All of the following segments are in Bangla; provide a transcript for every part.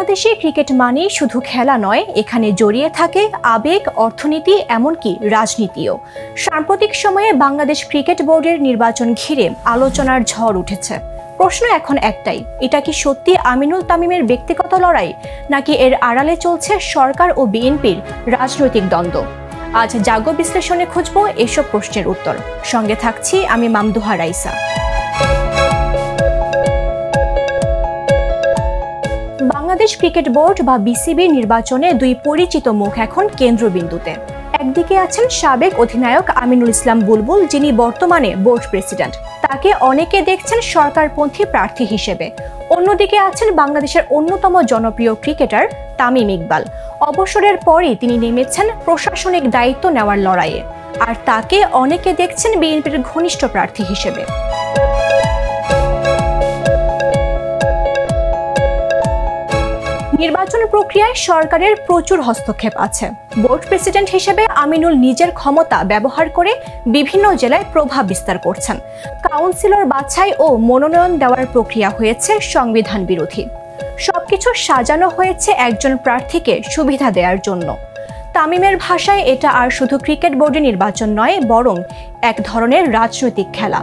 বাংলাদেশে ক্রিকেট মানে শুধু খেলা নয়, এখানে জড়িয়ে থাকে আবেগ, অর্থনীতি, এমনকি রাজনীতিও। সাম্প্রতিক সময়ে বাংলাদেশ ক্রিকেট বোর্ডের নির্বাচন ঘিরে আলোচনার ঝড় উঠেছে। প্রশ্ন এখন একটাই, এটা কি সত্যি আমিনুল তামিমের ব্যক্তিগত লড়াই, নাকি এর আড়ালে চলছে সরকার ও বিএনপির রাজনৈতিক দ্বন্দ্ব? আজ জাগো বিশ্লেষণে খুঁজব এসব প্রশ্নের উত্তর। সঙ্গে থাকছি আমি মামদুহা রাইসা। বাংলাদেশ ক্রিকেট বোর্ড বা বিসিবির নির্বাচনে দুই পরিচিত মুখ এখন কেন্দ্রবিন্দুতে। একদিকে আছেন সাবেক অধিনায়ক আমিনুল ইসলাম বুলবুল, যিনি বর্তমানে বোর্ড প্রেসিডেন্ট। তাকে অনেকে দেখছেন সরকারপন্থী প্রার্থী হিসেবে। অন্যদিকে আছেন বাংলাদেশের অন্যতম জনপ্রিয় ক্রিকেটার তামিম ইকবাল। অবসরের পরই তিনি নেমেছেন প্রশাসনিক দায়িত্ব নেওয়ার লড়াইয়ে, আর তাকে অনেকে দেখছেন বিএনপির ঘনিষ্ঠ প্রার্থী হিসেবে। নির্বাচন প্রক্রিয়ায় সরকারের প্রচুর হস্তক্ষেপ আছে। বোর্ড প্রেসিডেন্ট হিসেবে আমিনুল নিজের ক্ষমতা ব্যবহার করে বিভিন্ন জেলায় প্রভাব বিস্তার করছেন। কাউন্সিলর বাছাই ও মনোনয়ন দেওয়ার প্রক্রিয়া হয়েছে সংবিধান বিরোধী। সবকিছু সাজানো হয়েছে একজন প্রার্থীকে সুবিধা দেওয়ার জন্য। তামিমের ভাষায় এটা আর শুধু ক্রিকেট বোর্ডের নির্বাচন নয়, বরং এক ধরনের রাজনৈতিক খেলা।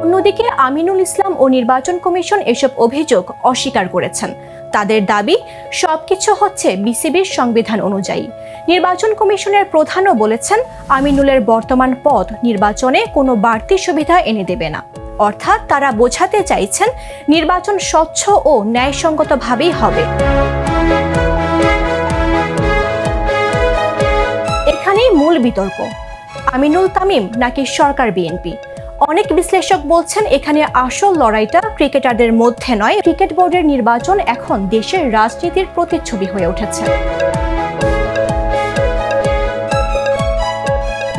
অন্যদিকে আমিনুল ইসলাম ও নির্বাচন কমিশন এসব অভিযোগ অস্বীকার করেছেন। তাদের দাবি, সবকিছু হচ্ছে বিসিবির সংবিধান অনুযায়ী। নির্বাচন কমিশনের প্রধানও বলেছেন, আমিনুলের বর্তমান পদ নির্বাচনে কোনো বাড়তি সুবিধা এনে দেবে না। অর্থাৎ তারা বোঝাতে চাইছেন, নির্বাচন স্বচ্ছ ও ন্যায়সঙ্গতভাবেই হবে। এখানেই মূল বিতর্ক, আমিনুল তামিম নাকি সরকার বিএনপি। অনেক বিশ্লেষক বলছেন, এখানে আসল লড়াইটা ক্রিকেটারদের মধ্যে নয়, ক্রিকেট বোর্ডের নির্বাচন এখন দেশের রাজনীতির প্রতিচ্ছবি হয়ে উঠেছে।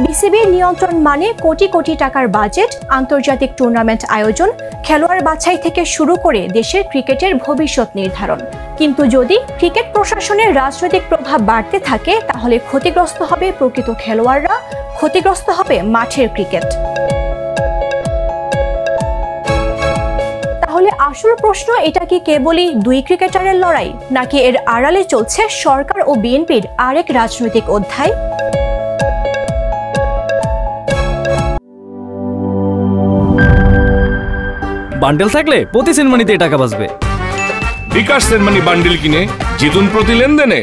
বিসিবির নিয়ন্ত্রণ মানে কোটি কোটি টাকার বাজেট, আন্তর্জাতিক টুর্নামেন্ট আয়োজন, খেলোয়াড় বাছাই থেকে শুরু করে দেশের ক্রিকেটের ভবিষ্যৎ নির্ধারণ। কিন্তু যদি ক্রিকেট প্রশাসনের রাজনৈতিক প্রভাব বাড়তে থাকে, তাহলে ক্ষতিগ্রস্ত হবে প্রকৃত খেলোয়াড়রা, ক্ষতিগ্রস্ত হবে মাঠের ক্রিকেট। তাহলে আসল প্রশ্ন, এটা কি কেবলই দুই ক্রিকেটারের লড়াই, নাকি এর আড়ালে চলছে সরকার ও বিএনপির আরেক রাজনৈতিক অধ্যায়? বান্ডেল থাকলে প্রতি সেনমানিতে টাকা বাঁচবে। বিকাশ সেনমানি বান্ডেল কিনে জিতুন প্রতি লেনদেনে।